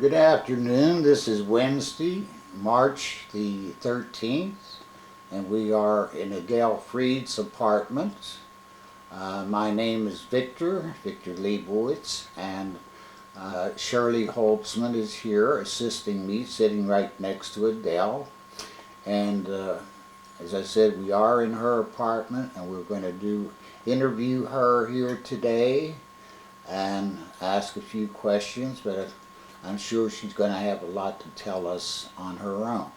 Good afternoon. This is Wednesday, March the 13th, and we are in Adele Freed's apartment. My name is Victor Leibowitz, and Shirley Holtzman is here assisting me, sitting right next to Adele. And as I said, we are in her apartment, and we're going to interview her here today and ask a few questions, but I'm sure she's going to have a lot to tell us on her own.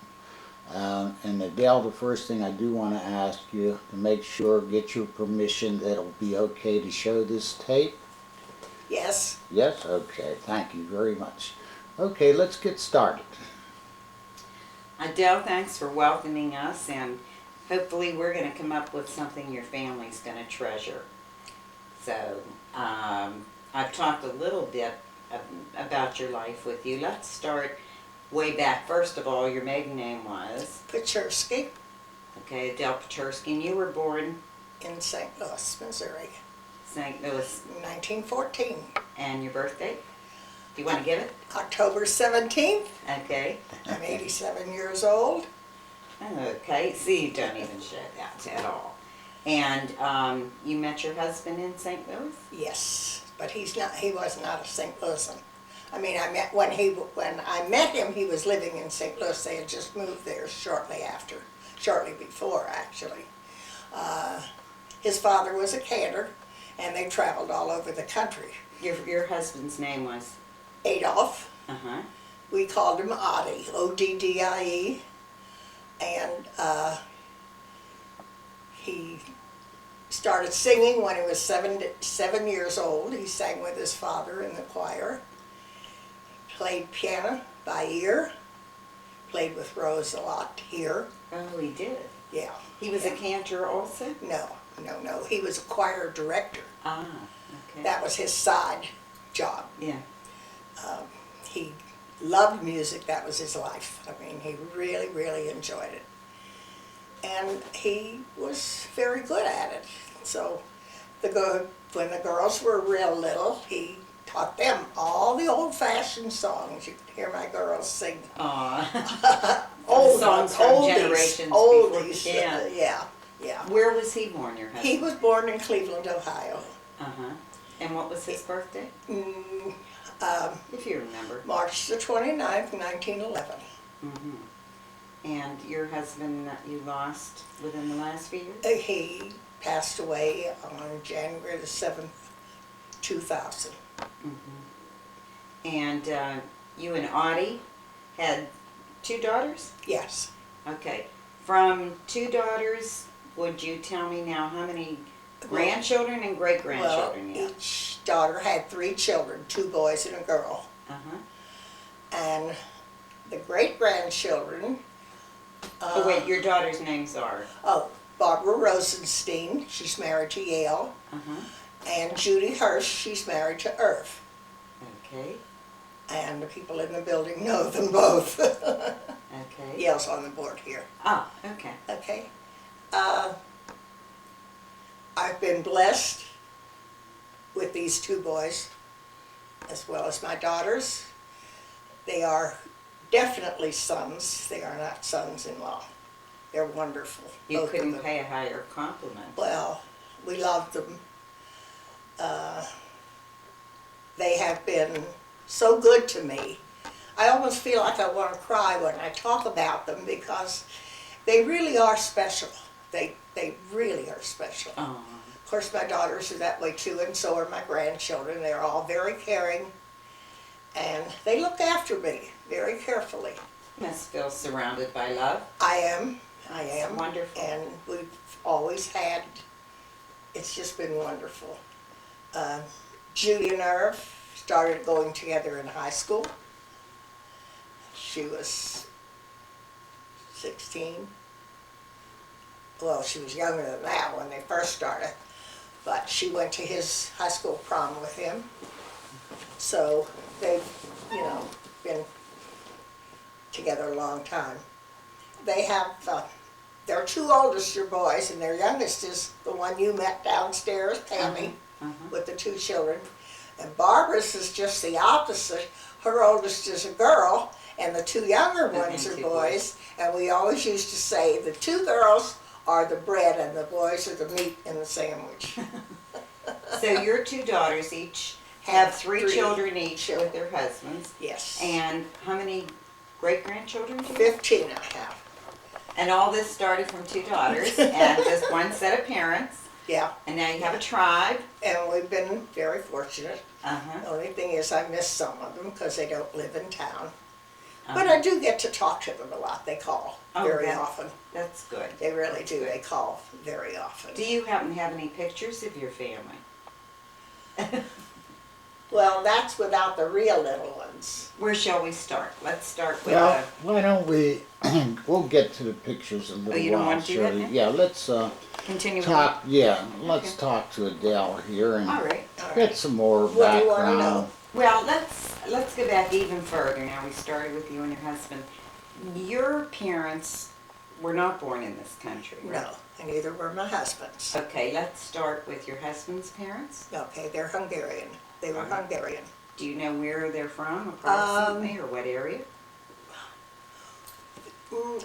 And Adele, the first thing I do want to ask you to make sure, get your permission that it'll be okay to show this tape. Yes. Yes? Okay. Thank you very much. Okay, let's get started. Adele, thanks for welcoming us, and hopefully we're going to come up with something your family's going to treasure. So, I've talked a little bit about your life with you. Let's start way back. First of all, your maiden name was? Pachersky. Okay, Adele Pachersky. And you were born? In St. Louis, Missouri. St. Louis. 1914. And your birthday? Do you want to give it? October 17th. Okay. I'm 87 years old. Okay, see, you don't even show that at all. And you met your husband in St. Louis? Yes, but he was not a St. Louisan. I mean, when I met him, he was living in St. Louis. They had just moved there shortly before, actually. His father was a cantor, and they traveled all over the country. Your husband's name was? Adolf. Uh-huh. We called him Oddie, O-D-D-I-E. And he started singing when he was 7 years old. He sang with his father in the choir. Played piano by ear. Played with Rose a lot here. Oh, he did? Yeah. He was a cantor also? No. He was a choir director. Ah, okay. That was his side job. Yeah. He loved music. That was his life. I mean, he really, really enjoyed it. And he was very good at it. So when the girls were real little, he taught them all the old-fashioned songs. You could hear my girls sing. Aw. Old songs from oldies, generations oldies. before. Yeah. Where was he born, your husband? He was born in Cleveland, Ohio. Uh-huh. And what was his birthday? If you remember. March the 29th, 1911. Mm-hmm. And your husband you lost within the last few years? He passed away on January the 7th, 2000. Mm-hmm. And you and Audie had 2 daughters? Yes. Okay. From 2 daughters, would you tell me now how many grandchildren and great-grandchildren you have? Each daughter had 3 children, 2 boys and a girl. Uh-huh. And the great-grandchildren... oh, wait, your daughter's names are? Oh, Barbara Rosenstein, she's married to Yale. Uh-huh. And Judy Hirsch, she's married to Irv. Okay. And the people in the building know them both. Okay. Yale's on the board here. Ah, okay. Okay. I've been blessed with these 2 boys, as well as my daughters. They are definitely sons. They are not sons-in-law. They're wonderful. You couldn't pay a higher compliment. Well, we love them. They have been so good to me. I almost feel like I want to cry when I talk about them because they really are special. They really are special. Oh. Of course, my daughters are that way too, and so are my grandchildren. They're all very caring, and they look after me very carefully. You must feel surrounded by love. I am. That's wonderful. And we've always had, it's just been wonderful. Judy and Irv started going together in high school. She was 16. Well, she was younger than that when they first started, but she went to his high school prom with him. So they've, been together a long time. They have, their 2 oldest are boys, and their youngest is the one you met downstairs, Tammy, with the 2 children. And Barbara's is just the opposite. her oldest is a girl, and the two younger ones are two boys. And we always used to say the two girls are the bread and the boys are the meat in the sandwich. So your two daughters each have three Three children each children. with their husbands. Yes. And how many great-grandchildren do you have? 15 I have. And all this started from two daughters and just one set of parents. Yeah. And now you have a tribe. And we've been very fortunate. Uh-huh. The only thing is I miss some of them because they don't live in town. Uh-huh. But I do get to talk to them a lot. They call very that's- often. That's good. They really do. They call very often. Do you happen to have any pictures of your family? Well, that's without the real little ones. Where shall we start? Let's start with Well, why don't we, we'll get to the pictures in a little you don't while, want to do that Shirley. now? Yeah, let's continue. talk, let's Okay. talk to Adele here and All right. get some more What do you wanna background. know? Well, let's go back even further. Now we started with you and your husband. Your parents were not born in this country, right? No, and neither were my husband's. Okay, let's start with your husband's parents. Okay, they're Hungarian. They were Uh-huh. Hungarian. Do you know where they're from approximately, or what area?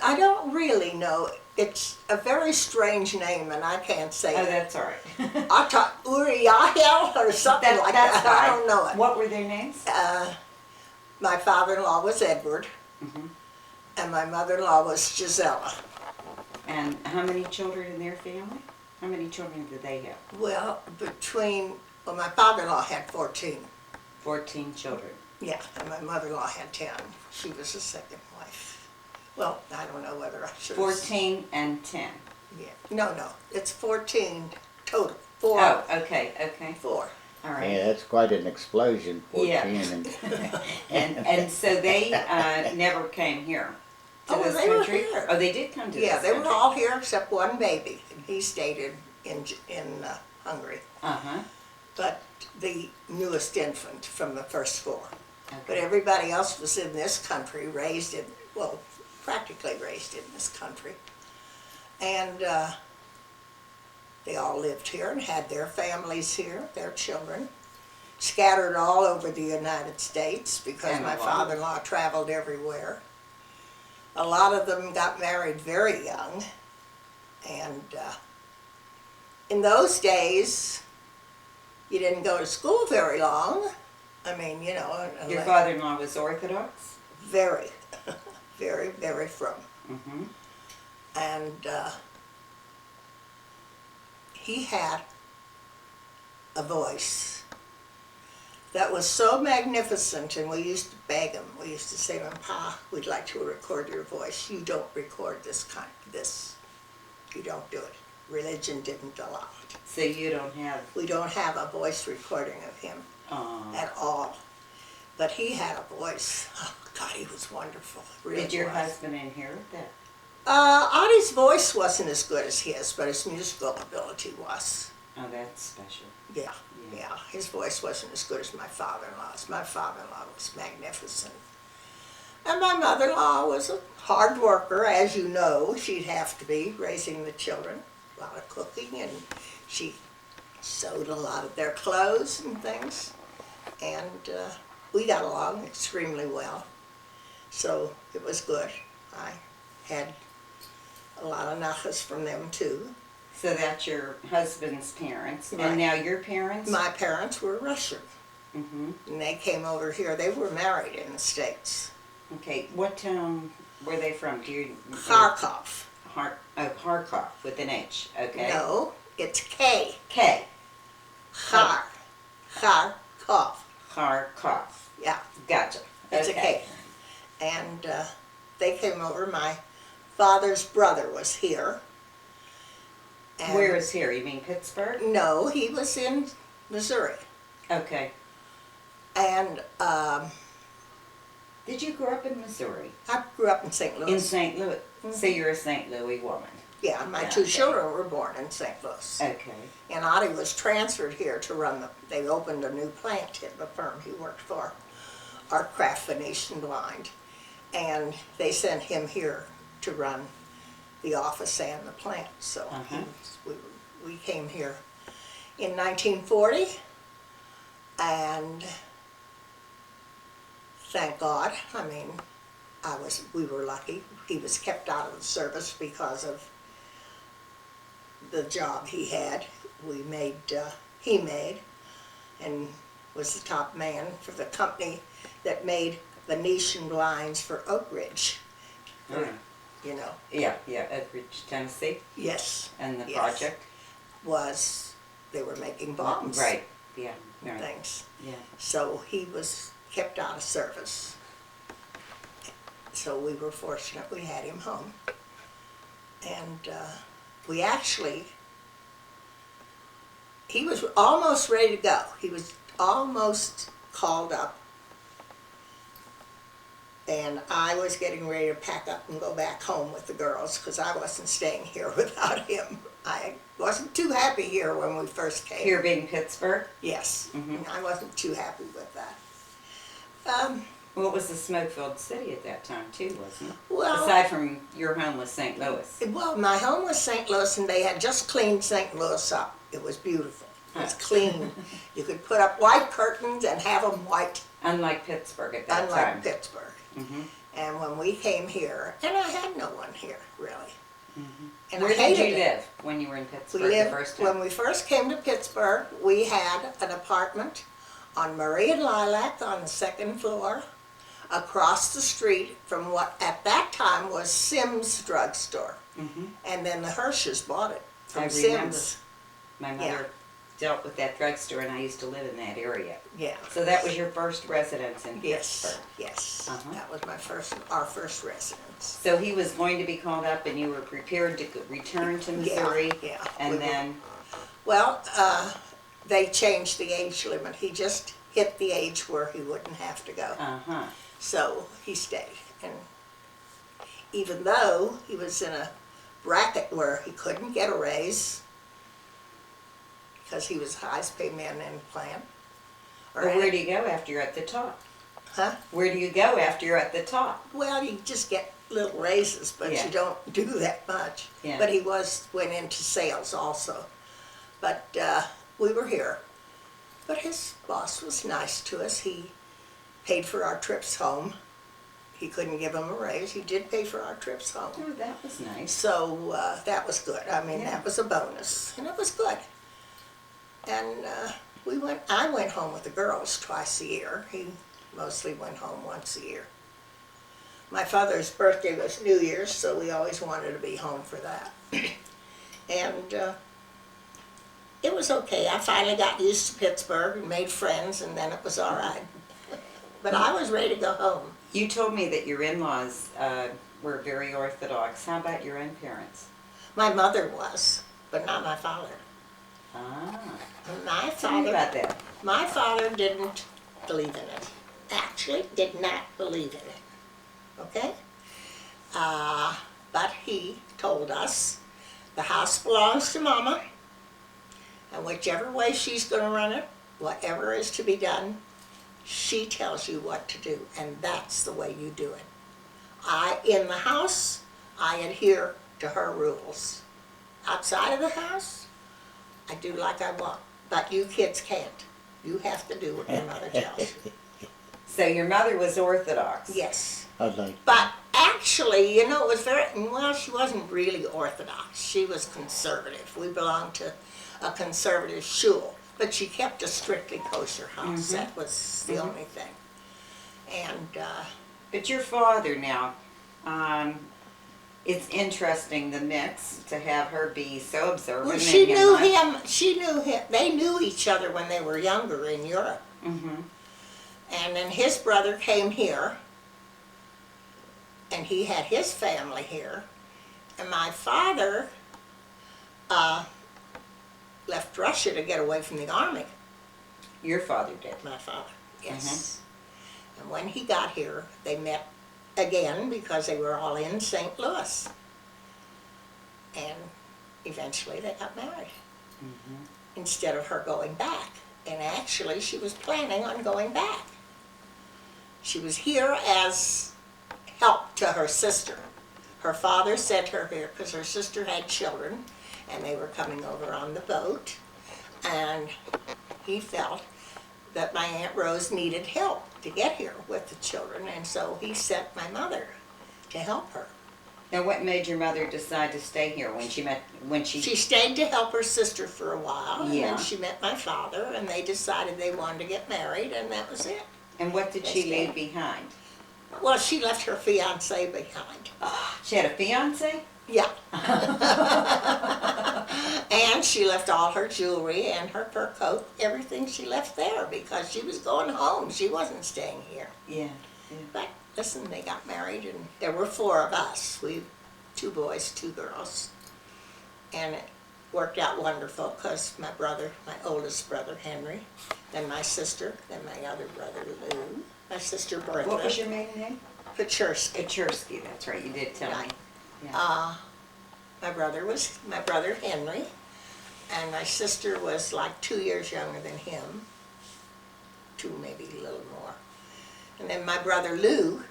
I don't really know. It's a very strange name, and I can't say Oh, it. that's all right. I thought Uriahel or something like that. I don't know it. What were their names? My father-in-law was Edward, Mhm. and my mother-in-law was Gisela. And how many children in their family? How many children did they have? Well, my father-in-law had 14. 14 children. Yeah, and my mother-in-law had 10. She was the second wife. Well, I don't know whether I should. 14 and 10. Yeah. No, it's 14 total. Four. Oh, okay. Four. All right. Yeah, that's quite an explosion, 14 Yeah. and And so they never came here to Oh, this they were country? here. Oh, they did come to Yeah, this they were country? all here except one baby, and he stayed in Hungary. Uh-huh. But the newest infant from the first four. But Okay. everybody else was in this country, practically raised in this country. And they all lived here and had their families here, their children, scattered all over the United States because And my a lot. father-in-law traveled everywhere. A lot of them got married very young. And in those days, you didn't go to school very long. I mean, Your father-in-law was Orthodox? very, very, very from. Mm-hmm. And he had a voice that was so magnificent, and we used to beg him. We used to say to him, "Pa, we'd like to record your voice. You don't record this. You don't do it. Religion didn't allow it. So you don't have... We don't have a voice recording of him at all." But he had a voice. Oh, God, he was wonderful. Really Did your was. husband inherit that? Audie's voice wasn't as good as his, but his musical ability was. Oh, that's special. Yeah. His voice wasn't as good as my father-in-law's. My father-in-law was magnificent. And my mother-in-law was a hard worker, as you know. She'd have to be, raising the children. A lot of cooking, and she sewed a lot of their clothes and things. And we got along extremely well. So it was good. I had a lot of nachas from them too. So that's your husband's parents. Right. And now your parents? My parents were Russian, Mm-hmm. and they came over here. They were married in the States. Okay, what town were they from? Do you... Kharkov. Kharkov with an H, okay? No, it's K. K. Kharkov. Kharkov. Yeah, Gotcha. it's Okay. a K. And they came over. My father's brother was here. And Where is here? You mean Pittsburgh? No, he was in Missouri. Okay. And Did you grow up in Missouri? I grew up in St. Louis. In St. Louis. So you're a St. Louis woman. Yeah, my Yeah, two okay. children were born in St. Louis. Okay. And Audie was transferred here to run they opened a new plant at the firm he worked for, Art Craft Venetian Blind. And they sent him here to run the office and the plant. So Uh-huh. we came here in 1940, and thank God. I mean, we were lucky. He was kept out of the service because of the job he had. He made, and was the top man for the company that made Venetian blinds for Oak Ridge. Mm. You know, Yeah, Oak Ridge, Tennessee, yes, and the Yes. project. they were making bombs. Right, yeah, And right, things. yeah. So he was kept out of service. So we were fortunate we had him home. And we actually, he was almost ready to go. He was almost called up. And I was getting ready to pack up and go back home with the girls because I wasn't staying here without him. I wasn't too happy here when we first came. Here being Pittsburgh? Yes, Mhm. I wasn't too happy with that. Well, it was a smoke-filled city at that time too, wasn't it? Well, Aside from your home was St. Louis. my home was St. Louis, and they had just cleaned St. Louis up. It was beautiful. It was clean. You could put up white curtains and have them white, Unlike Pittsburgh at that unlike time. Pittsburgh. Mhm. And when we came here, and I had no one here, really. And Where I did hated you it. live when you were in We Pittsburgh lived, the first time? when we first came to Pittsburgh, we had an apartment on Murray and Lilac on the second floor, across the street from what at that time was Sims Drugstore. Mhm. And then the Hirsches bought it from I remember. Sims. My mother Yeah. dealt with that drugstore, and I used to live in that area. Yeah. So that was your first residence in Yes, Pittsburgh. yes. Uh-huh. That was our first residence. So he was going to be called up, and you were prepared to return to Missouri. Yeah. And we were- then, Well, they changed the age limit. He just hit the age where he wouldn't have to go. So he stayed. And even though he was in a bracket where he couldn't get a raise, because he was the highest paid man in the plant. Well, where do you go after you're at the top? Huh? Where do you go after you're at the top? Well, you just get little raises, but Yeah. you don't do that much. Yeah. But he went into sales also. But we were here. But his boss was nice to us. He paid for our trips home. He couldn't give him a raise. He did pay for our trips home. Oh, that was nice. So that was good. I mean, Yeah. that was a bonus, and it was good. And I went home with the girls twice a year. He mostly went home once a year. My father's birthday was New Year's, so we always wanted to be home for that. And it was okay. I finally got used to Pittsburgh and made friends, and then it was all right. But I was ready to go home. You told me that your in-laws were very Orthodox. How about your own parents? My mother was, but not my father. Ah, My tell me father, about that. my father didn't believe in it. Actually, did not believe in it. Okay? But he told us the house belongs to Mama, and whichever way she's going to run it, whatever is to be done, she tells you what to do, and that's the way you do it. In the house, I adhere to her rules. Outside of the house, I do like I want, but you kids can't. You have to do what your mother tells you. So your mother was Orthodox. Yes. I'd like, But actually, you know, it was she wasn't really Orthodox. She was conservative. We belonged to a conservative shul, but she kept a strictly kosher house. That was the only thing. And But your father now, it's interesting, the mix, to have her be so observant. well, and she knew like- him. She knew him. They knew each other when they were younger in Europe. Mhm. And then his brother came here, and he had his family here. And my father left Russia to get away from the army. Your father did. My father, yes. And when he got here, they met again because they were all in St. Louis. And eventually they got married instead of her going back. And actually, she was planning on going back. She was here as help to her sister. Her father sent her here because her sister had children, and they were coming over on the boat. And he felt that my Aunt Rose needed help. to get here with the children, and so he sent my mother to help her. Now, what made your mother decide to stay here when she? She stayed to help her sister for a while, and Yeah. then she met my father, and they decided they wanted to get married, and that was it. And what did she Yes, leave ma'am. behind? Well, she left her fiance behind. She had a fiance? Yeah. And she left all her jewelry and her fur coat, everything she left there because she was going home. She wasn't staying here. Yeah. But listen, they got married and there were 4 of us. 2 boys, 2 girls. And it worked out wonderful because my brother, my oldest brother, Henry, then my sister, then my other brother, Lou, my sister, Bertha. What was your maiden name? Pachersky. Pachersky, that's right, you did tell me. Right. Yeah. My brother Henry, and my sister was like 2 years younger than him, 2 maybe a little more. And then my brother Lou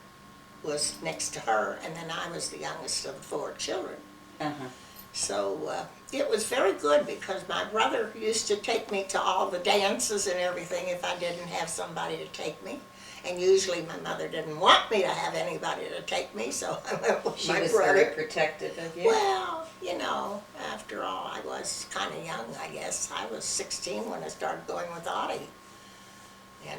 was next to her, and then I was the youngest of the 4 children. Uh-huh. So it was very good because my brother used to take me to all the dances and everything if I didn't have somebody to take me. And usually my mother didn't want me to have anybody to take me, so I went with She my was brother. very protective of you? Well, you know, after all, I was kind of young, I guess. I was 16 when I started going with Audie. And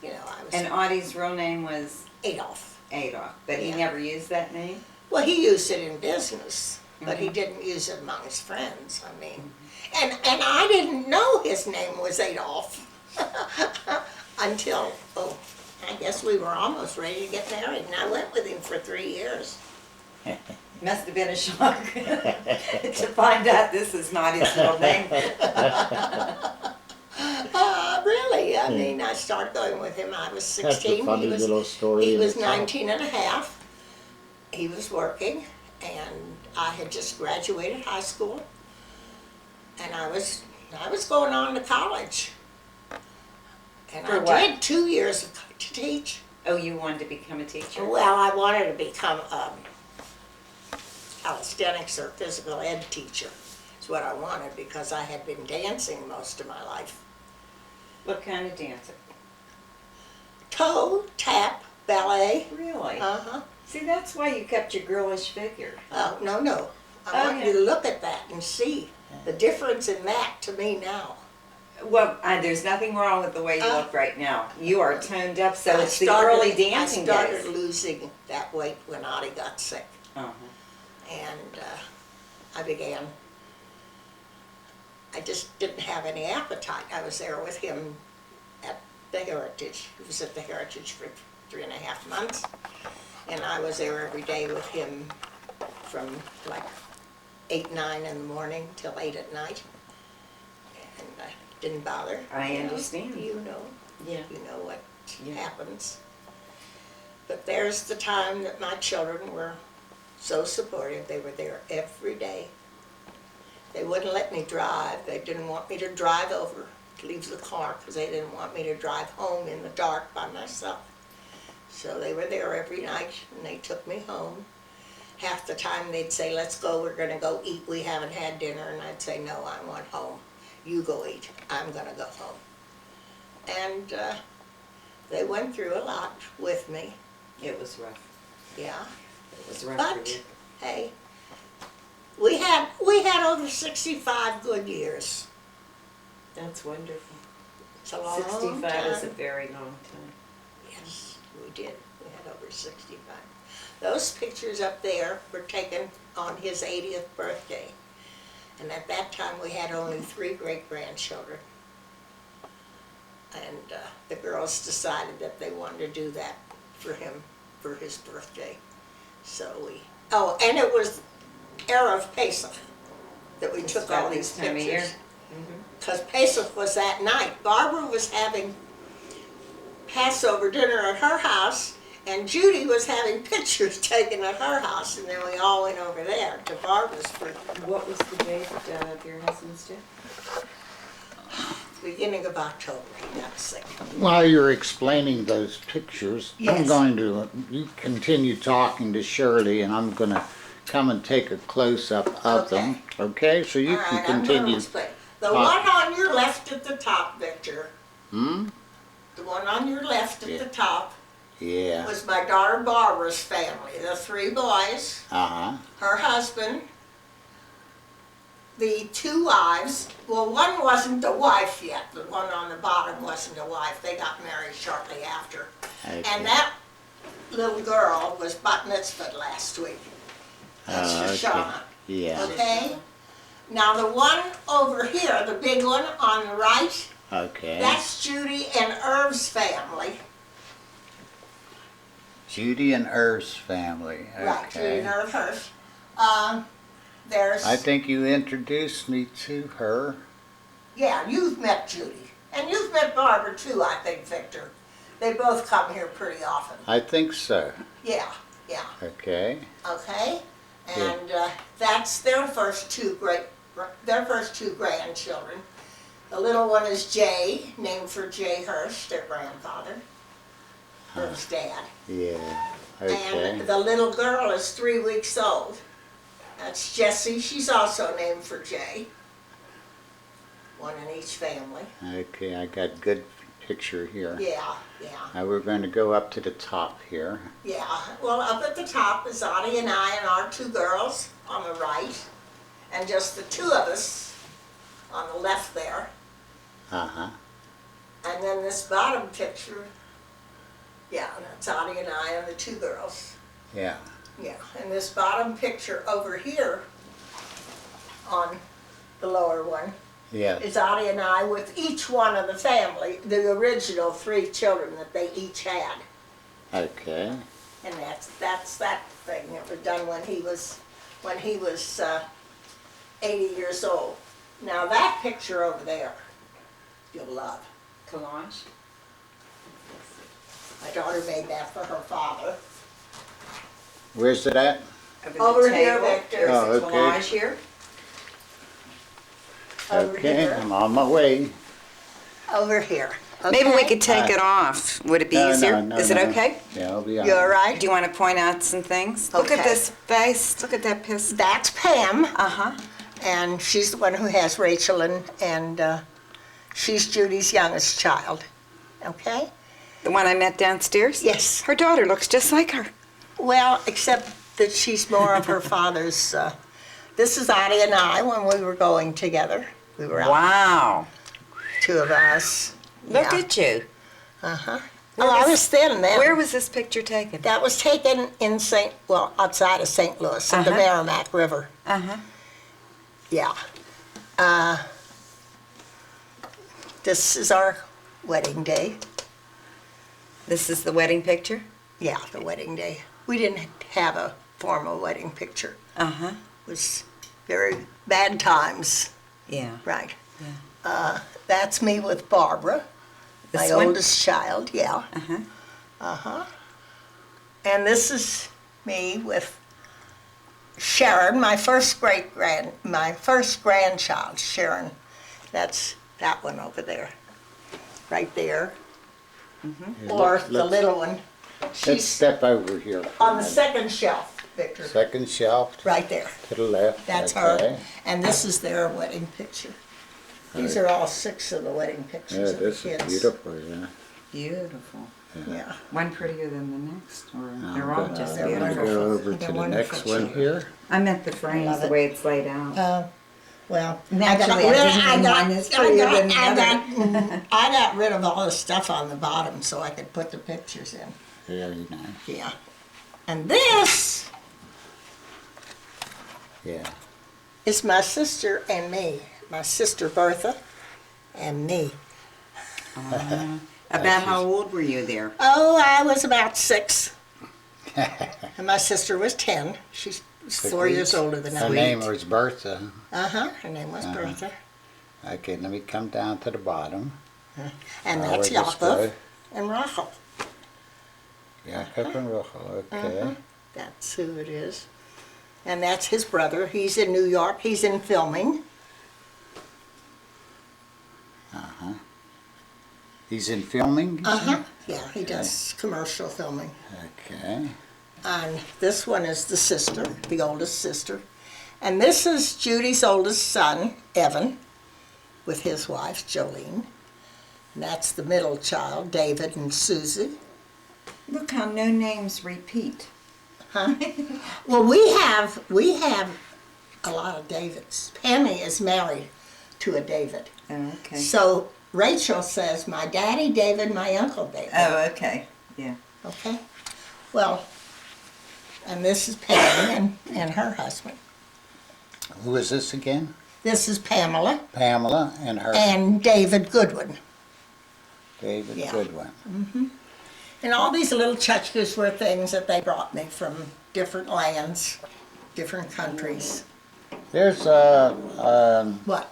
I was And Audie's real name was Adolf. Adolf, but he Yeah. never used that name? Well, he used it in business, but he Mhm. didn't use it among his friends. I mean, and I didn't know his name was Adolf until, I guess we were almost ready to get married, and I went with him for 3 years. Must have been a shock to find out this is not his real name. Really, I mean, I started going with him, I was 16. That's a funny little story. He in was itself. 19 and a half. He was working, and I had just graduated high school, and I was going on to college. And For I what? did 2 years to teach. Oh, you wanted to become a teacher? Well, I wanted to become calisthenics or physical ed teacher. Is what I wanted because I had been dancing most of my life. What kind of dancer? Toe, tap, ballet. Really? Uh-huh. See, that's why you kept your girlish figure. Oh, no. I Oh, want yeah. you to look at that and see the difference in that to me now. Well, there's nothing wrong with the way you look right now. You are toned up, so I it's the started- early dancing I started days. losing that weight when Audie got sick. Uh-huh. And I just didn't have any appetite. I was there with him at the Heritage. He was at the Heritage for 3.5 months. And I was there every day with him from like 8, 9 in the morning till 8 at night. And I didn't bother. I you know. understand. You know. Yeah. You know what Yeah. happens. But there's the time that my children were so supportive. They were there every day. They wouldn't let me drive. They didn't want me to drive over to leave the car because they didn't want me to drive home in the dark by myself. So they were there every night and they took me home. Half the time they'd say, let's go, we're gonna go eat, we haven't had dinner. And I'd say, no, I want home. You go eat, I'm gonna go home. And they went through a lot with me, It was rough. yeah. It was rough But, for you. hey, we had over 65 good years. That's wonderful. It's a long 65 is a time. very long time. Yes, we did. We had over 65. Those pictures up there were taken on his 80th birthday. And at that time, we had only 3 great-grandchildren. And the girls decided that they wanted to do that for him for his birthday. So and it was Erev Pesach that we It's took about all this these time of year. pictures. Because Pesach was that night. Barbara was having Passover dinner at her house, and Judy was having pictures taken at her house, and then we all went over there to Barbara's for What was the date of your husband's death? the beginning of October. He got sick. While you're explaining those pictures, I'm Yes. going to, you continue talking to Shirley and I'm gonna come and take a close-up of them, okay? So you All can right, I'm gonna continue. explain. The one on your left at the top, Victor, Hmm? the one on your left at the top, Yeah. was my daughter Barbara's family. The 3 boys, Uh-huh. her husband, the 2 wives. Well, one wasn't a wife yet. The one on the bottom wasn't a wife. They got married shortly after. Okay. And that little girl was bat mitzvahed last week. That's Shoshana. Yeah. Okay? Now the one over here, the big one on the right, Okay. that's Judy and Irv's family. Judy and Irv's family. Okay. Right, Judy and Irv Hirsch. There's, I think you introduced me to her. yeah, you've met Judy. And you've met Barbara too, I think, Victor. They both come here pretty often. I think so. Yeah, yeah, Okay. okay? And that's their first 2 grandchildren. The little one is Jay, named for Jay Hirsch, their grandfather. Irv's dad. Yeah. Okay. And the little girl is 3 weeks old. That's Jessie. She's also named for Jay. One in each family. Okay, I got good picture here. Yeah, yeah, Now we're going to go up to the top here. yeah. Well, up at the top is Audie and I and our 2 girls on the right. And just the 2 of us on the left there. Uh-huh. And then this bottom picture, yeah, that's Audie and I and the 2 girls. Yeah. Yeah, and this bottom picture over here on the lower one Yeah. is Audie and I with each one of the family, the original 3 children that they each had. Okay. And that's that thing. It was done when he was 80 years old. Now that picture over there, you'll love. Collage? My daughter made that for her father. Where's it at? Over the here, table. Victor. There's Oh, a okay. collage here. Over Okay, here. I'm on my way. Over here. Maybe we Okay? could take it off. Would it be No, easier? no, Is it no. okay? Yeah, I'll be on. You all right? Do you want to point out some things? Look at Okay. this face. Look at that piss. That's Pam. Uh-huh. And she's the one who has Rachel, and she's Judy's youngest child. Okay? The one I met downstairs? Yes. Her daughter looks just like her. Well, except that she's more of her father's. This is Audie and I when we were going together. We were out, Wow. 2 of us. Look Yeah. at you. Uh-huh. Where Oh, I was- was thin then. Where was this picture taken? That was taken in outside of St. Louis, in the Uh-huh. Merrimack River. Uh-huh. Yeah. This is our wedding day. This is the wedding picture? Yeah, the wedding day. We didn't have a formal wedding picture. Uh-huh. It was very bad times, Yeah. right? That's me with Barbara, my This one? oldest child, yeah. Uh-huh. Uh-huh. And this is me with Sharon, my first grandchild, Sharon. That's that one over there, right there. Yeah, Or let's- the little one. Let's She's step over here. for a on the minute. second shelf, Victor, Second shelf right there. to the left. That's okay. her. And this is their wedding picture. These are all 6 of the wedding Yeah, pictures of the this kids. is beautiful, yeah. Beautiful. Yeah. One prettier than the next, or they're I'm all gonna- just they're I'm gonna beautiful. go over They're to the wonderful next one children. here. I meant the frames, Love the it. way it's laid out. Well, Naturally, I didn't mean one is prettier than the other. I got rid of all the stuff on the bottom so I could put the pictures in. Very nice. Yeah. And this Yeah. is my sister and me. My sister Bertha and me. About how old were you there? Oh, I was about 6. And my sister was 10. She's 4 years older than I Her was. name was Bertha. Uh-huh. Her name was Bertha. Okay, let me come down to the bottom. And Where that's does this Yaakov go? and Rachel. Jacob and Rachel, okay. That's who it is. And that's his brother. He's in New York. He's in filming. He's in filming? you Uh-huh. Yeah, he does commercial filming. say? Okay. And this one is the sister, the oldest sister. And this is Judy's oldest son, Evan, with his wife, Jolene. And that's the middle child, David and Susie. Look how no names repeat. Huh? Well, we have a lot of Davids. Pammy is married to a David. Oh, okay. So Rachel says, my daddy David, my uncle David. Oh, okay. Yeah. Okay? Well, and this is Pammy and her husband. Who is this again? This is Pamela Pamela and her and David Goodwin. David Yeah. Goodwin. And all these little tchotchkes were things that they brought me from different lands, different countries. There's What?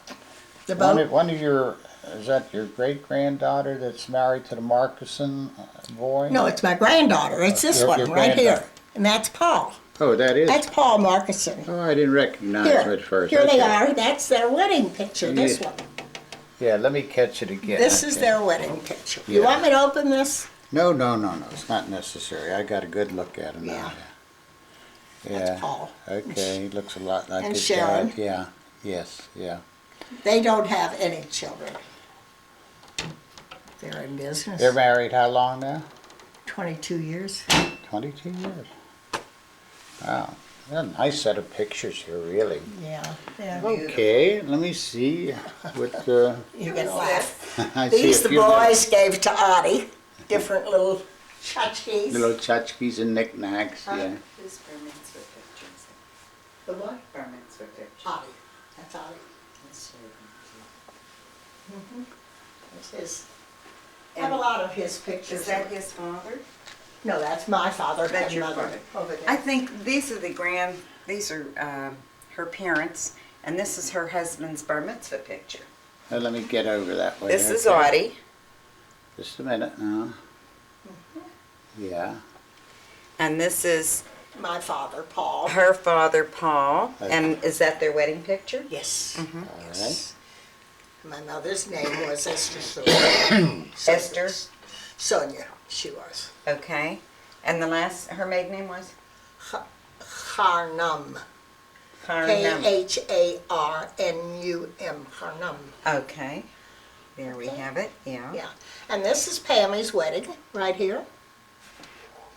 The boat? one of your, is that your great granddaughter that's married to the Marcuson boy? No, it's my granddaughter. It's this Your one right granddaughter. here. And that's Paul. Oh, that is. That's Paul Marcuson. Oh, I didn't recognize it Here, at first. here they Okay. are. That's their wedding picture, this Yeah. one. Yeah, let me catch it again. This is Okay. their wedding picture. You Yeah. want me to open this? No, it's not necessary. I got a good look at him Yeah. now. That's Yeah. Paul. Okay, he looks a lot like And his Sharon. dad. Yeah. Yes. Yeah. They don't have any children. They're in business. They're married how long now? 22 years. 22 years. Wow. A nice set of pictures here, really. Yeah, yeah. Okay, let me see what You're gonna laugh. I see These a the few boys gave to Audie. Different little tchotchkes. little tchotchkes and knickknacks. Yeah. Who's bar mitzvah pictures? The what? Bar mitzvah pictures. Audie. That's Audie. Let's show It's his. I have a lot of his them. pictures. Is that his father? No, that's my father. That's and your mother father. over there. I think these are these are her parents, and this is her husband's bar mitzvah picture. Let me get over that way. This is okay. Audie. Just a minute now. Yeah. And this is My father, Paul. her father, Paul. Okay. And is that their wedding picture? Yes. All right. Yes. My mother's name was Esther Sonia. Esther. Sonia, she was. Okay. And her maiden name was? Harnum. Harnum. K-H-A-R-N-U-M. Harnum. Okay. There we Okay. have it. Yeah. Yeah. And this is Pammy's wedding, right here.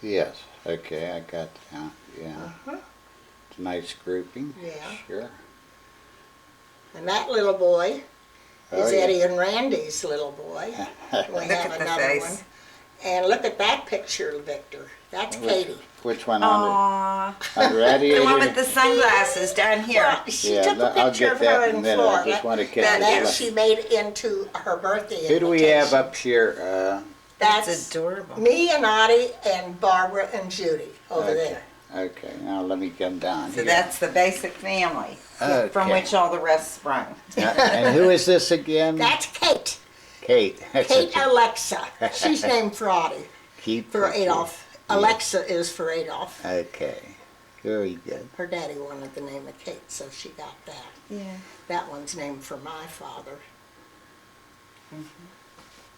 Yes. Okay, I got that. Yeah. It's a nice grouping. Yeah. Sure. And that little boy Oh, is yeah. Eddie and Randy's little boy. We Look have at the another face. one. And look at that picture, Victor. That's Katie. Which one on Aww. the radiator? The one with the sunglasses down here. Well, she Yeah, took a I'll picture get of that her in a in minute. I Florida. just want to That catch That it. she made into her birthday Who do we have invitation. up here? That's That's adorable. me and Audie and Barbara and Judy over Okay. there. Okay, now let me come down So here. that's the basic family from Okay. which all the rest sprung. And who is this again? That's Kate. Kate. That's Kate a- Alexa. She's named for Audie. Keep For it. Adolf. Alexa is for Adolf. Okay, very good. Her daddy wanted the name of Kate, so she got that. Yeah. That one's named for my father.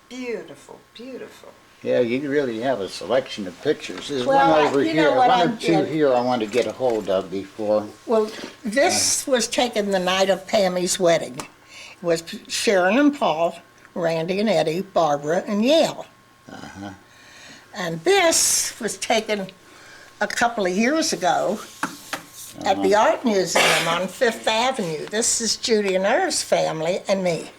Beautiful, beautiful. Yeah, you really have a selection of pictures. There's Well, one over you know here, what one I or two did? here I want to get a hold of before. Well, this was taken the night of Pammy's wedding. It was Sharon and Paul, Randy and Eddie, Barbara and Yale. And this was taken a couple of years ago at the Art Museum on Fifth Avenue. This is Judy and Irv's family and me.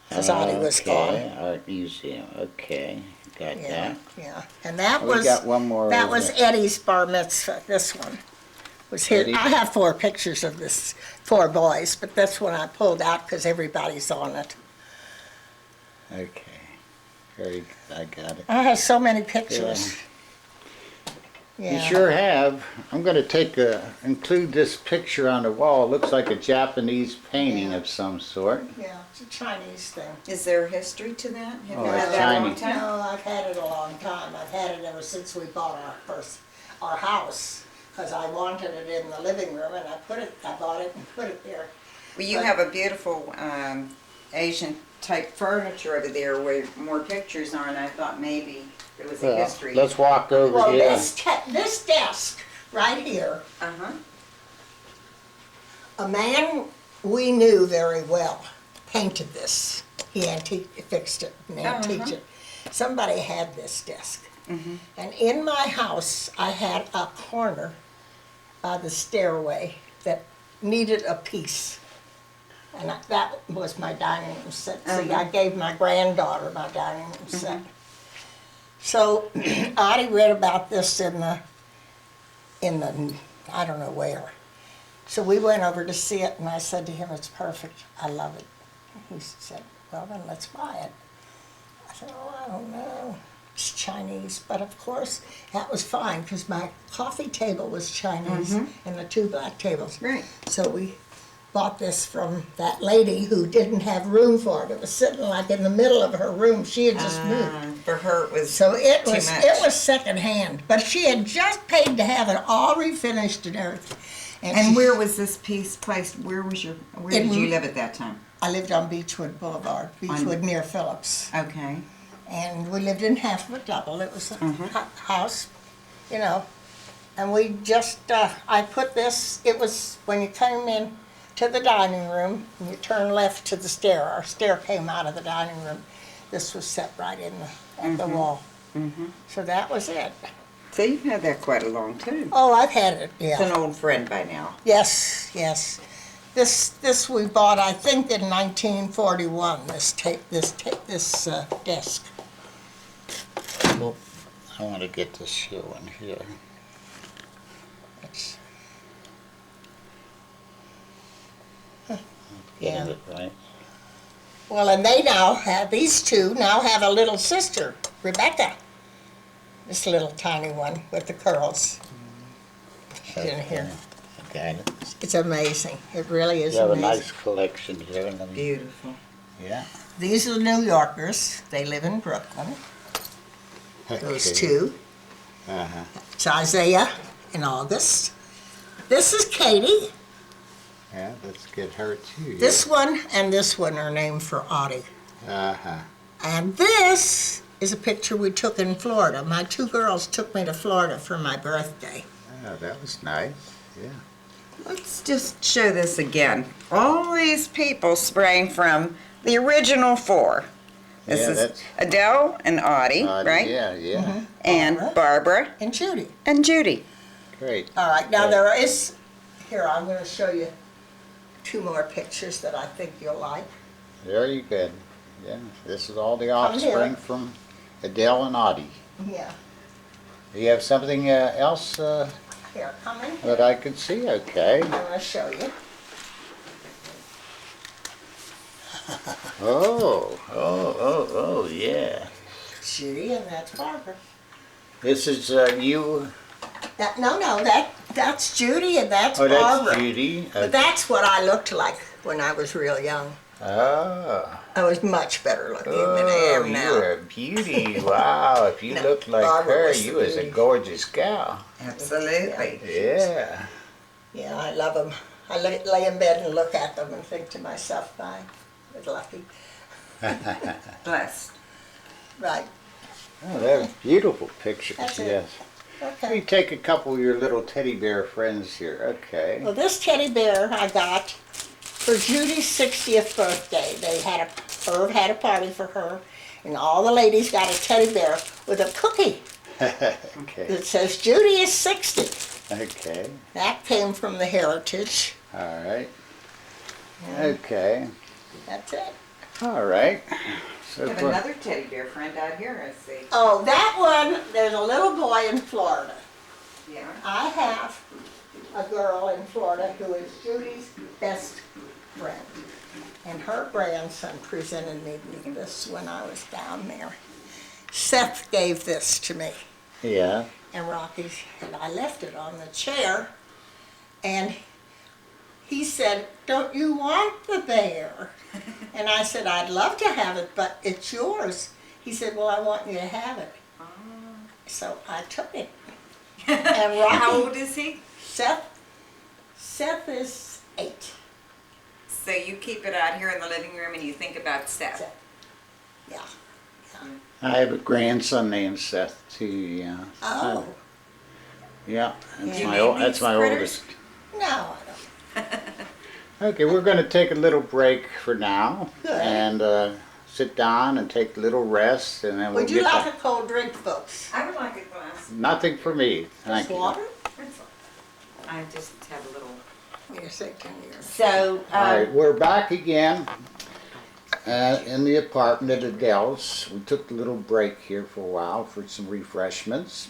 Because Audie was gone. Okay, Art Museum, okay, got Yeah, that. yeah. And that We was, got one more that over was there. Eddie's bar mitzvah, this one. Was his. Eddie? I have 4 pictures of this, 4 boys, but this one I pulled out because everybody's on it. Okay, very good, I got it. I have so many pictures. You Yeah. sure have. I'm gonna include this picture on the wall. It looks like a Japanese painting Yeah. of some sort. Yeah, it's a Chinese thing. Is there a history to that? Have Oh, you it's had that a long Chinese. time? No, I've had it a long time. I've had it ever since we bought our house. Because I wanted it in the living room and I bought it and put it there. Well, you have a beautiful Asian type furniture over there where more pictures are, and I thought maybe there was a Well, history. let's walk over Well, here. this desk right here, Uh-huh. a man we knew very well painted this. He fixed it and antiqued it. Somebody had this desk. Mhm. And in my house, I had a corner by the stairway that needed a piece. And that was my dining room set. See, I gave my granddaughter my dining room set. So Audie read about this in the, I don't know where. So we went over to see it, and I said to him, "It's perfect. I love it." He said, "Well, then let's buy it." I said, "Oh, I don't know. It's Chinese." But of course, that was fine because my coffee table was Chinese and the two black tables. Right. So we bought this from that lady who didn't have room for it. It was sitting like in the middle of her room. She had just moved. For her, it was So it too was much. it was secondhand, but she had just paid to have it all refinished and everything. And she- where was this piece placed? Where did you live at that time? I lived on Beechwood Boulevard, Beechwood near Phillips, Okay. and we lived in half of a double. It was a house, you know, and we just I put this. It was when you came in to the dining room and you turn left to the stair. Our stair came out of the dining room. This was set right in at the wall. So that was it. So you've had that quite a long time. Oh, I've had it. It's Yeah. an old friend by now. Yes, yes. This we bought, I think, in 1941. This desk. Well, I want to get this showing here. It's, Getting Yeah. it right. well, and they now have these two now have a little sister, Rebecca. This little tiny one with the curls. She's in here. I got it. It's amazing. It really is You have a amazing. nice collection here. And Beautiful. yeah. These are New Yorkers. They live in Brooklyn. Those Okay. two. Uh-huh. It's Isaiah and August. This is Katie. Yeah, let's get her too. This one and this one are named for Audie. Uh-huh. And this is a picture we took in Florida. My two girls took me to Florida for my birthday. Oh, that was nice. Yeah. Let's just show this again. All these people sprang from the original four. This Yeah, is that's- Adele and Audie, right? Yeah, yeah. And Barbara And Judy. and Judy. Great. All right, now Okay. there is, here, I'm going to show you two more pictures that I think you'll like. Very good. Yeah. This is all the here. offspring from Adele and Audie. Yeah, Do you have something else here, come in that here. I could see? Okay. I'm going to show you. Oh, yeah. Judy and that's Barbara. This is you. That's Judy and that's Oh, that's Barbara. Judy. But that's what I looked like when I was real young. Oh. I was much better looking than I Oh, am now. you're a beauty. Wow. If you No, looked like Barbara her, was the you was a beauty. gorgeous gal. Absolutely. Yeah. Yeah, I love them. I lay in bed and look at them and think to myself, I was lucky. Blessed. Right, Oh, they're beautiful pictures. That's it. Yes. Let me okay. take a couple of your little teddy bear friends here. Okay. Well, this teddy bear I got for Judy's 60th birthday. Irv had a party for her, and all the ladies got a teddy bear with a cookie Okay. that says Judy is 60. Okay. That came from the Heritage. All right. Okay. That's it. All right. So We have for- another teddy bear friend out here, I see. Oh, that one, there's a little boy in Florida. Yeah. I have a girl in Florida who is Judy's best friend. And her grandson presented me with this when I was down there. Seth gave this to me. yeah. And Rocky, and I left it on the chair. And he said, "Don't you want the bear?" And I said, "I'd love to have it, but it's yours." He said, "Well, I want you to have it." So I took it. And Rocky, How old is he? Seth is 8. So you keep it out here in the living room and you think about Seth. Seth. Yeah. I have a grandson named Seth too. Yeah. Oh, Yeah. Do That's you my name that's these my critters? oldest. no, I don't. Okay, we're going to take a little break for now, Good. and sit down and take a little rest, and then we'll Would you get like back. a cold drink, folks? I would like a glass. Nothing for me, thank Just you. water? I just have a little. Here, say 10 years. So, All right, we're back again in the apartment at Adele's. We took a little break here for a while for some refreshments,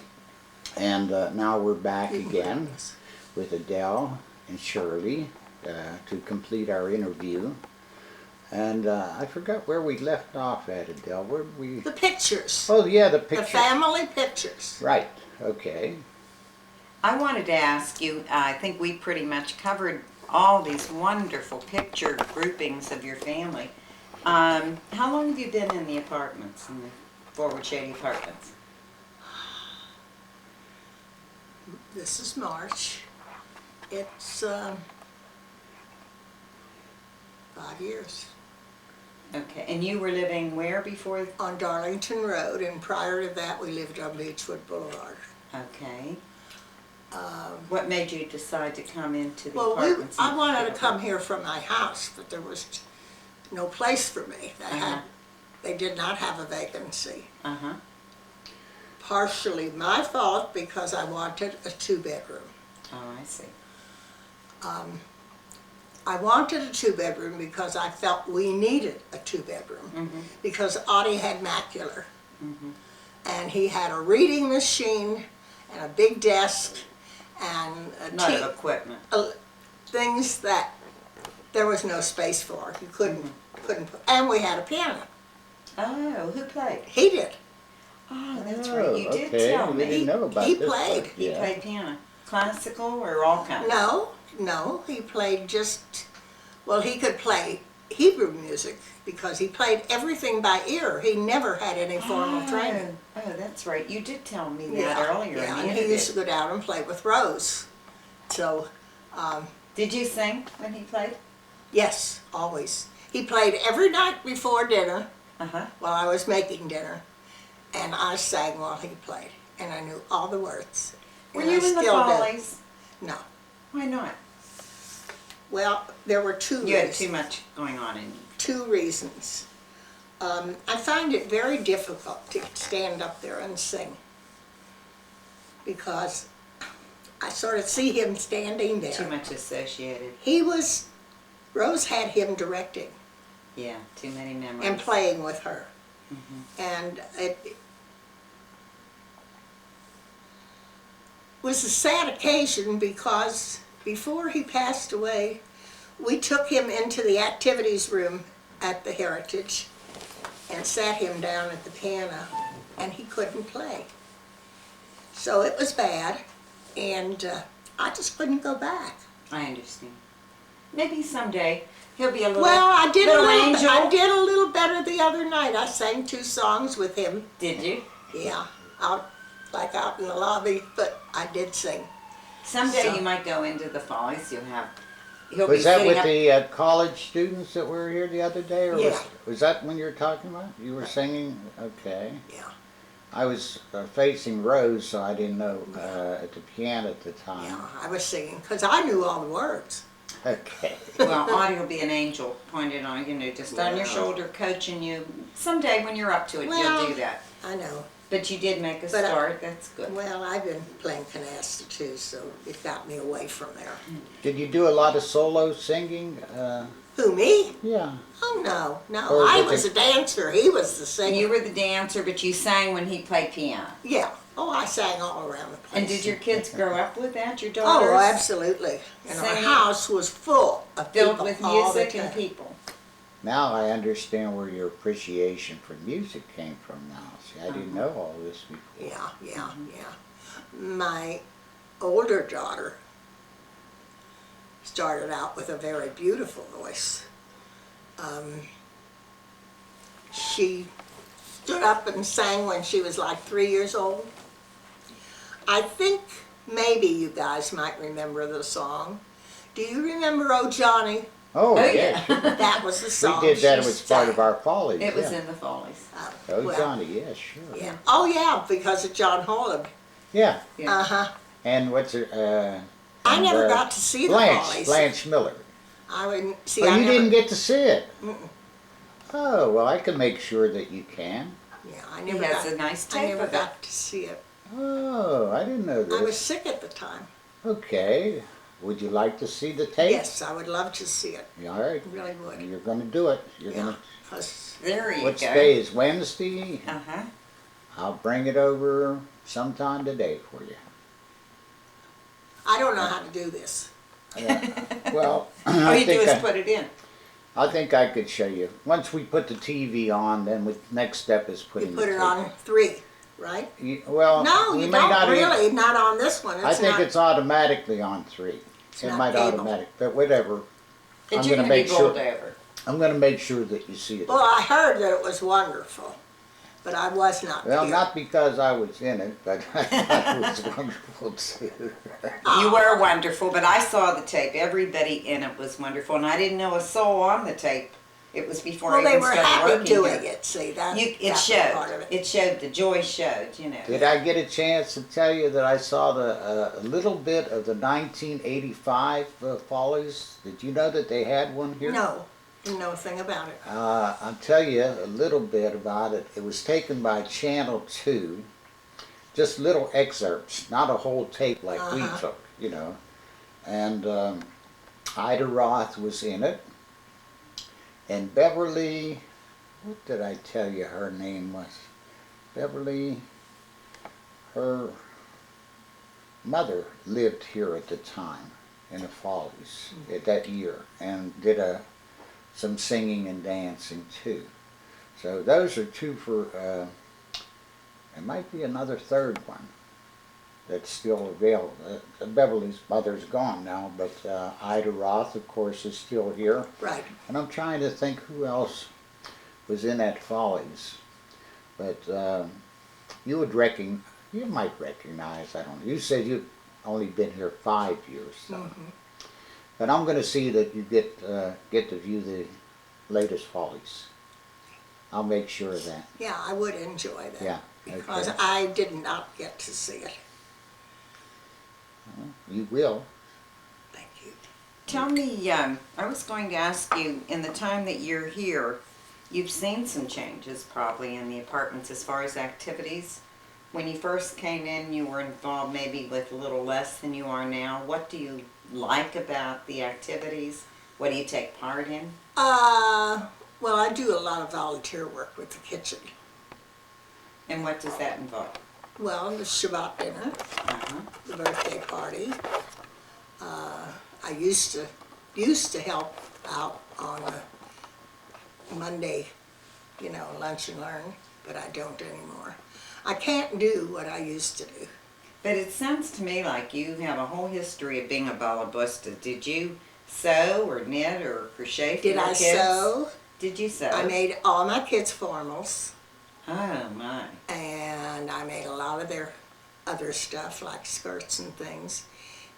and now we're back again with Adele and Shirley to complete our interview. And I forgot where we left off at, Adele. Where did we? The pictures. Oh yeah, the The picture. family pictures. Right. Okay. I wanted to ask you, I think we pretty much covered all these wonderful picture groupings of your family. How long have you been in the apartments, in the Forward Shady apartments? This is March. It's 5 years. Okay, and you were living where before? On Darlington Road, and prior to that, we lived on Beechwood Boulevard. Okay. What made you decide to come into the Well, apartments? I wanted to come here from my house, but there was no place for me. They did not have a vacancy. Uh-huh. Partially my fault because I wanted a 2-bedroom. Oh, I see. I wanted a 2-bedroom because I felt we needed a 2-bedroom. Mm-hmm. Because Audie had macular. Mm-hmm. And he had a reading machine and a big desk and a Lot of equipment. things that there was no space for. You couldn't put, and we had a piano. Oh, who played? He did. Oh, that's right. You did tell We me. didn't know about he this played. part. He Yeah. played piano. Classical or all kinds? No, he played just, well, he could play Hebrew music because he played everything by ear. He never had any formal training. Oh, that's right. You did tell me that earlier. Yeah, in and the he used to interview. go down and play with Rose. So, Did you sing when he played? yes, always. He played every night before dinner Uh-huh. while I was making dinner, and I sang while he played, and I knew all the words. Were And you I in the still do. Follies? No. Why not? Well, there were two You had reasons. too much going on in you. 2 reasons. I find it very difficult to stand up there and sing because I sort of see him standing there. Too much associated. Rose had him directing Yeah, too many memories. and playing with her. Mm-hmm. And it was a sad occasion because before he passed away, we took him into the activities room at the Heritage and sat him down at the piano, and he couldn't play. So it was bad, and I just couldn't go back. I understand. Maybe someday he'll be a little, Well, I did angel. I did a little better the other night. I sang 2 songs with him. Did you? Yeah, out in the lobby, but I did sing. Someday So- you might go into the Follies. He'll be Was that sitting with up. the college students that were here the other day, or Yeah. was that when you were talking about? You were singing. Okay. Yeah, I was facing Rose, so I didn't know at the piano at the time. yeah, I was singing because I knew all the words. Okay. Well, Audie will be an angel pointed on, just on your Yeah. shoulder, coaching you. Someday when you're up to it, Well, you'll do that. I know. But you did make a But start. That's good. Well, I've been playing canasta too, so it got me away from there. Did you do a lot of solo singing? Who, me? Yeah. Oh, no, no. Or I was was it- a dancer. He was the singer. You were the dancer, but you sang when he played piano. Yeah. Oh, I sang all around the place. And did your kids grow up with that? Your daughters? Oh, absolutely. And our Singing? house was full of Filled people with all the music and time. people. Now I understand where your appreciation for music came from now. See, I didn't know all this before. Yeah. My older daughter started out with a very beautiful voice. She stood up and sang when she was like 3 years old. I think maybe you guys might remember the song. Do you remember Oh Johnny? Oh, Oh, yeah. That was the We song. did that. It she was part of sang. our follies. It was yeah. in the Follies. Oh, well, Johnny, yeah, sure. Yeah. Oh yeah, because of John Holland. Yeah. Yeah. Uh-huh. And what's her? I and, never got to see the Blanche, Follies. Blanche Miller. I wouldn't see. Oh, I you never, didn't get to see it. Oh, well, I can make sure that you can. Yeah, I He never has got, a nice I tape never of it. got to see it. Oh, I didn't know I was this. sick at the time. Okay. Would you like to see the tape? Yes, I would love to see it. Yeah, all right. I really would. You're going to do it. You're Yeah, going 'cause There to. you Which go. day is Wednesday? Uh-huh. I'll bring it over sometime today for you. I don't know how to do this. Well, All you do is put it in. I think I could show you. Once we put the TV on, then the next step is You putting put the it tape. on 3, right? Well, No, we you may don't not even- really, not on this one. I think not, it's automatically on 3. It's It not might cable. automatic, but whatever. But I'm you're gonna going to be make sure- bowled over. I'm going to make sure that you see it. Well, I heard that it was wonderful, but I was not Well, there. not because I was in it, but I thought it was wonderful too. You were wonderful, but I saw the tape. Everybody in it was wonderful, and I didn't know a soul on the tape. It was before Well, I they even were started happy working doing here. it, see, that, It that's showed. part of it. It showed. The joy showed, you know. Did I get a chance to tell you that I saw a little bit of the 1985 Follies? Did you know that they had one here? No, didn't know a thing about it. I'll tell you a little bit about it. It was taken by Channel 2, just little excerpts, not a whole tape like we took, you know. And Ida Roth was in it. And Beverly, what did I tell you her name was? Beverly, her mother lived here at the time in the Follies at that year and did some singing and dancing too. So those are 2 for, there might be another third one that's still available. Beverly's mother's gone now, but Ida Roth, of course, is still here. Right. And I'm trying to think who else was in that Follies. But you might recognize, I don't know. You said you've only been here 5 years, so. But I'm going to see that you get to view the latest Follies. I'll make sure of that. Yeah, I would enjoy that. Yeah, Because okay. I did not get to see it. You will. Thank you. Tell me, I was going to ask you, in the time that you're here, you've seen some changes probably in the apartments as far as activities. When you first came in, you were involved maybe with a little less than you are now. What do you like about the activities? What do you take part in? Well, I do a lot of volunteer work with the kitchen. And what does that involve? Well, the Shabbat dinner, Uh-huh. the birthday party. I used to help out on a Monday, lunch and learn, but I don't anymore. I can't do what I used to do. But it sounds to me like you have a whole history of being a balabusta. Did you sew or knit or crochet for Did your I kids? sew? Did you sew? I made all my kids' formals, Oh my. and I made a lot of their other stuff like skirts and things.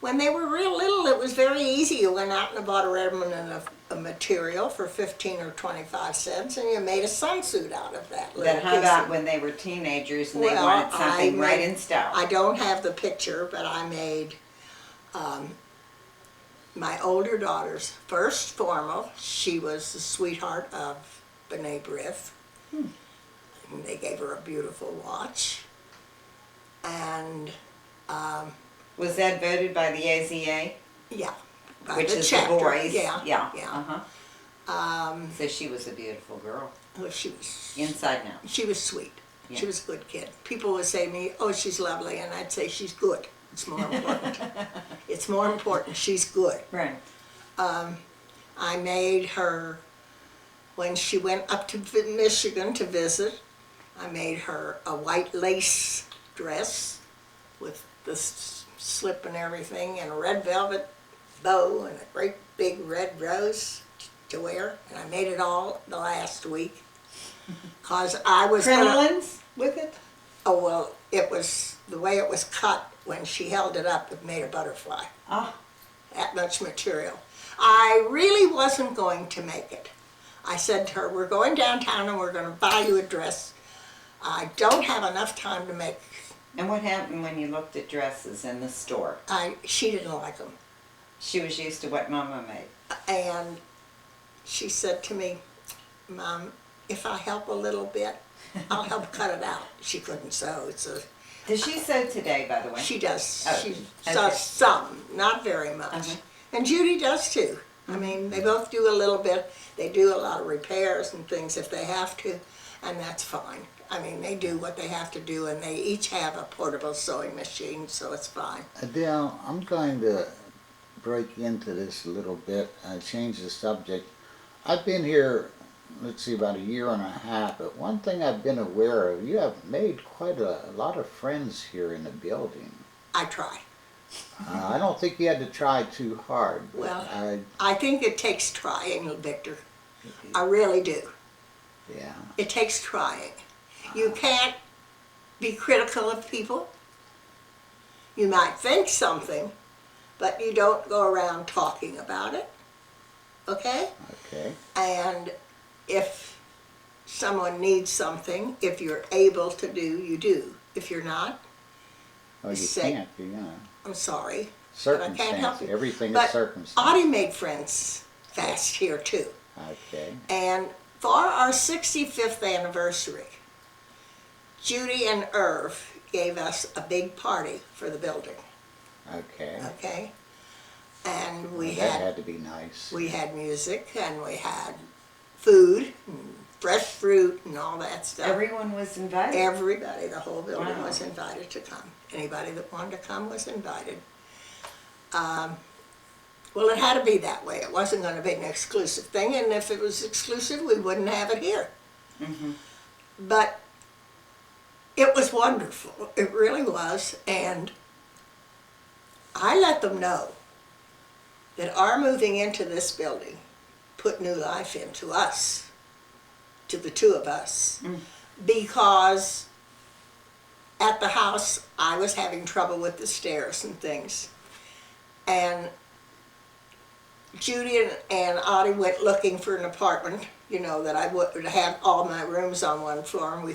When they were real little, it was very easy. You went out and bought a remnant of a material for 15 or 25 cents, and you made a sunsuit out of that. little But how piece about of- when they were teenagers and they Well, wanted something I right made- in style? I don't have the picture, but I made my older daughter's first formal. She was the sweetheart of B'nai B'rith. And they gave her a beautiful watch. And Was that voted by the AZA? yeah, by Which the is chapter. the boys? Yeah, Yeah. yeah. Uh-huh. So she was a beautiful girl. Well, she was sweet. Yeah. She was a good kid. People would say to me, "Oh, she's lovely," and I'd say she's good. It's more important. It's more important. She's good. Right. I made her, when she went up to Michigan to visit, I made her a white lace dress with the slip and everything, and a red velvet bow and a great big red rose to wear. And I made it all the last week because I was gonna, Crinolines with it? oh well, it was the way it was cut when she held it up. It made a butterfly. Ah. That much material. I really wasn't going to make it. I said to her, "We're going downtown and we're going to buy you a dress. I don't have enough time to make." And what happened when you looked at dresses in the store? She didn't like them. She was used to what Mama made. And she said to me, "Mom, if I help a little bit, I'll help cut it out. She couldn't sew. Does she sew today, by the way? She does. Oh, She okay. does some, not very much. Uh-huh. And Judy does too. I mean, they both do a little bit. They do a lot of repairs and things if they have to, and that's fine. I mean, they do what they have to do, and they each have a portable sewing machine, so it's fine. Adele, I'm going to break into this a little bit and change the subject. I've been here, let's see, about a year and a half, but one thing I've been aware of, you have made quite a lot of friends here in the building. I try. I don't think you had to try too hard. But Well, I think it takes trying, Victor. I really do. yeah. It takes trying. You can't be critical of people. You might think something, but you don't go around talking about it. Okay? Okay. And if someone needs something, if you're able to do, you do. If you're not, Oh, you Say- can't, you know. I'm sorry. But I can't help Circumstance. you. Everything is But circumstance. Audie made friends fast here too. Okay. And for our 65th anniversary, Judy and Irv gave us a big party for the building, Okay. okay? And we That had had to be nice. music and we had food and fresh fruit and all that stuff. Everyone was invited. Everybody, the whole building Wow. was invited to come. Anybody that wanted to come was invited. Well, it had to be that way. It wasn't going to be an exclusive thing, and if it was exclusive, we wouldn't have it here. Mhm. But it was wonderful. It really was. And I let them know that our moving into this building put new life into us, to the two of us, because at the house I was having trouble with the stairs and things. And Judy and Audie went looking for an apartment, you know, that I would have all my rooms on one floor, and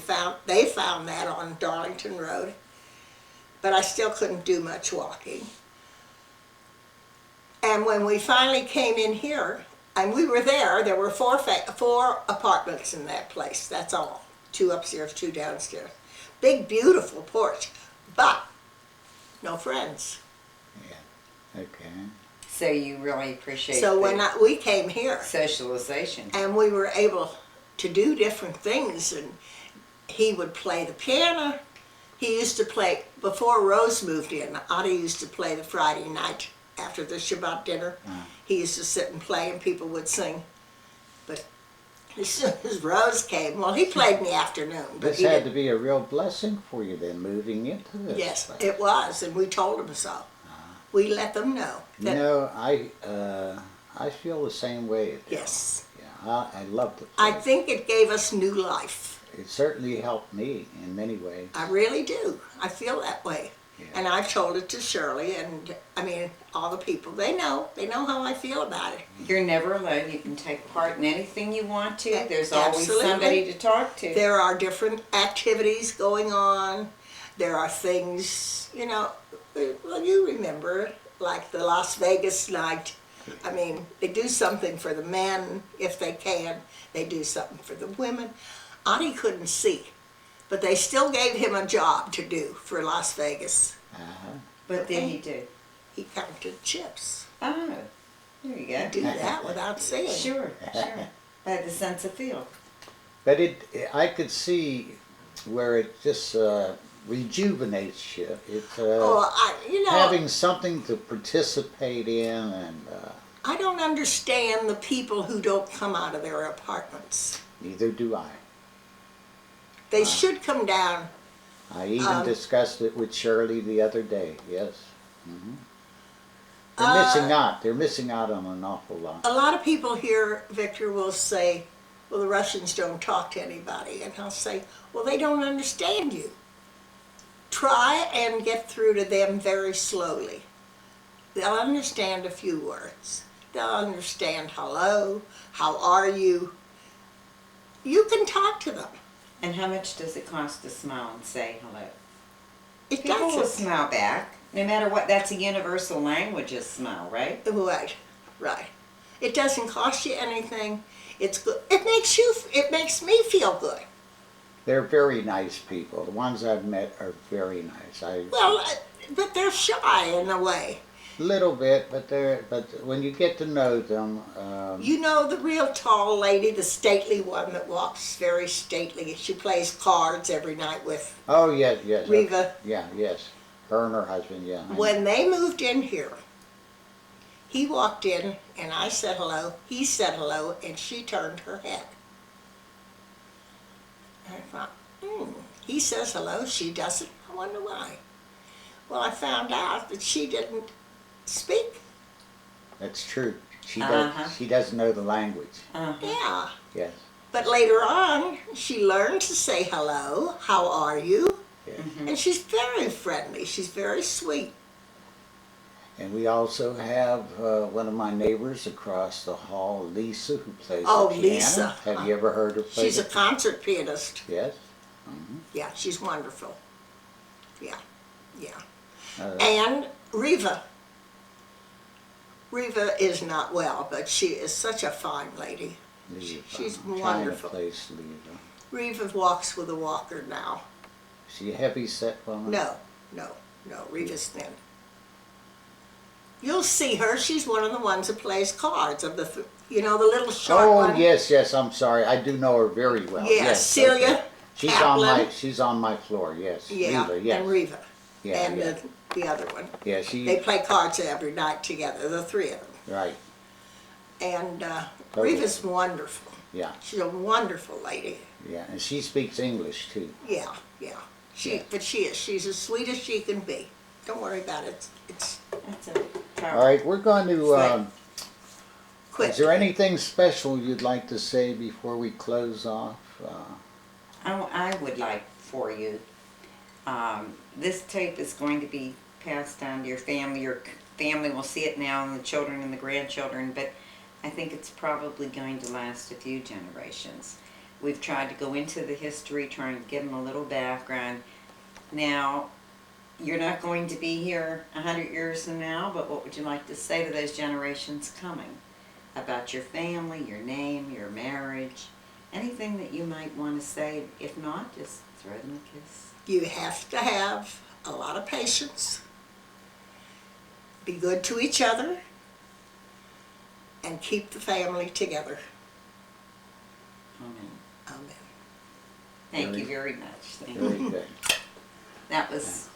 they found that on Darlington Road. But I still couldn't do much walking. And when we finally came in here, and we were there were four apartments in that place, that's all. 2 upstairs, 2 downstairs. Big, beautiful porch, but no friends. Yeah. Okay. So you really appreciate So the when we came here, socialization. and we were able to do different things, and he would play the piano. He used to play, before Rose moved in, Audie used to play the Friday night after the Shabbat dinner. He used to sit and play and people would sing. But as soon as Rose came, well, he played in the afternoon. But This he had didn't- to be a real blessing for you then, moving into this. Yes, place. it was, and we told him so. We let them know You that, know, I feel the same way. Adele. yes. Yeah, I love the place. I think it gave us new life. It certainly helped me in many ways. I really do. I feel that way. Yeah. And I've told it to Shirley and, I mean, all the people. They know how I feel about it. You're never alone. You can take part in anything you want to. There's always Absolutely. somebody to talk to. There are different activities going on. There are things, you know, well, you remember, like the Las Vegas night. I mean, they do something for the men if they can. They do something for the women. Audie couldn't see, but they still gave him a job to do for Las Vegas. Uh-huh. What did he do? He counted chips. Oh, there you go. Do that without seeing. Sure, sure. Had the sense of feel. But I could see where it just rejuvenates you. Having something to participate in, and I don't understand the people who don't come out of their apartments. neither do I. They should come down. I even discussed it with Shirley the other day. Yes. They're missing out. They're missing out on an awful lot. A lot of people here, Victor, will say, well, the Russians don't talk to anybody. And I'll say, well, they don't understand you. Try and get through to them very slowly. They'll understand a few words. They'll understand hello, how are you. You can talk to them. And how much does it cost to smile and say hello? It People will doesn't. smile back, no matter what. That's a universal language, is smile, right? Right, right. It doesn't cost you anything. It's good. It makes me feel good. They're very nice people. The ones I've met are very nice. Well, but they're shy in a way. Little bit, but when you get to know them, You know the real tall lady, the stately one that walks very stately. She plays cards every night with oh yes, yes, Riva. yeah, yes, her and her husband, yeah. When they moved in here, he walked in and I said hello. He said hello, and she turned her head. And I thought, he says hello, she doesn't. I wonder why. Well, I found out that she didn't speak. That's true. She Uh-huh. she doesn't know the language. Yeah. Yes. But later on, she learned to say hello, how are you? Yes. And she's very friendly. She's very sweet. And we also have one of my neighbors across the hall, Lisa, who plays Oh, the piano. Lisa. Have you ever heard her play? She's a concert pianist. Yes. Yeah, she's wonderful. Yeah, yeah. Uh, And Riva. Riva is not well, but she is such a fine lady. Lisa. She's I'm wonderful. Trying to place Lisa. Riva walks with a walker now. She a heavy set woman? No, Riva's thin. You'll see her. She's one of the ones that plays cards of the, the little short Oh one. yes, yes. I'm sorry. I do know her very well. Yeah, Yes, Celia okay. She's Kaplan. She's on my floor. Yes. Yeah, Riva, yes. and Riva. Yeah, And yeah. the other one. Yeah, she. They play cards every night together, the three of them. Right. And Totally. Riva's wonderful. Yeah. She's a wonderful lady. Yeah, and she speaks English too. Yeah, yeah. Yeah. But she's as sweet as she can be. Don't worry about it. It's That's a All right, we're going to. quick. Is there anything special you'd like to say before we close off? I would like for you, this tape is going to be passed on to your family. Your family will see it now, and the children and the grandchildren, but I think it's probably going to last a few generations. We've tried to go into the history, trying to give them a little background. Now, you're not going to be here 100 years from now, but what would you like to say to those generations coming about your family, your name, your marriage, anything that you might want to say? If not, just throw them a kiss. You have to have a lot of patience, be good to each other, and keep the family together. Amen. Amen. Thank Very- you very much. Thank Very you. good. That was,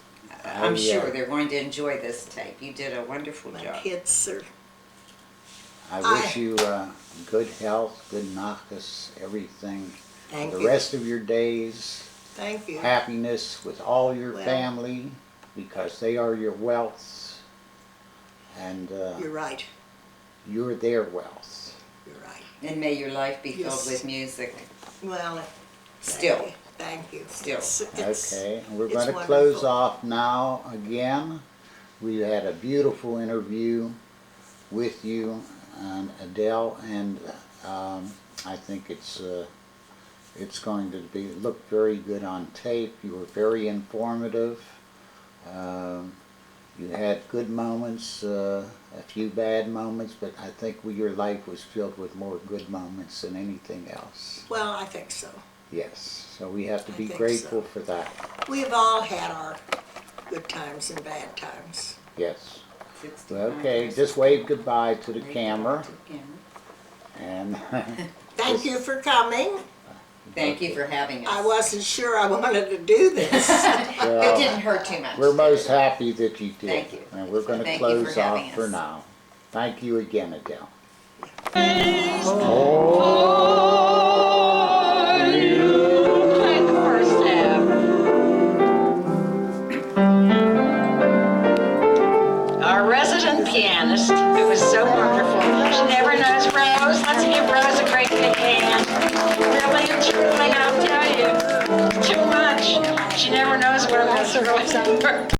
I, I'm sure they're going to enjoy this tape. You did a wonderful My job. kids are, I wish you good health, good nachas, everything. thank The you, rest of your days, thank you. happiness with all your Well- family, because they are your wealth, and You're right, you're their wealth. you're right. And may your life be filled Yes. with music. Well, Still. thank you. Still. It's Okay, and we're it's going to close wonderful. off now again. We had a beautiful interview with you and Adele, and I think it's going to look very good on tape. You were very informative. You had good moments, a few bad moments, but I think your life was filled with more good moments than anything else. Well, I think so. Yes, so we have to I be think grateful so. for that. We've all had our good times and bad times. Yes. 65 Okay, years. just wave goodbye to the Wave camera, to the camera. and Thank you for coming. Thank you for having us. I wasn't sure I wanted to do this. It well, didn't hurt too much. we're did most it? happy that you did. Thank you. And we're going to Thank you for close having off for us. now. Thank you again, Adele. Played the first half. Our resident pianist, who was so wonderful. She never knows Rose. Let's give Rose a great big hand. Really and truly, I'll tell you, too much. She never knows what I'm going to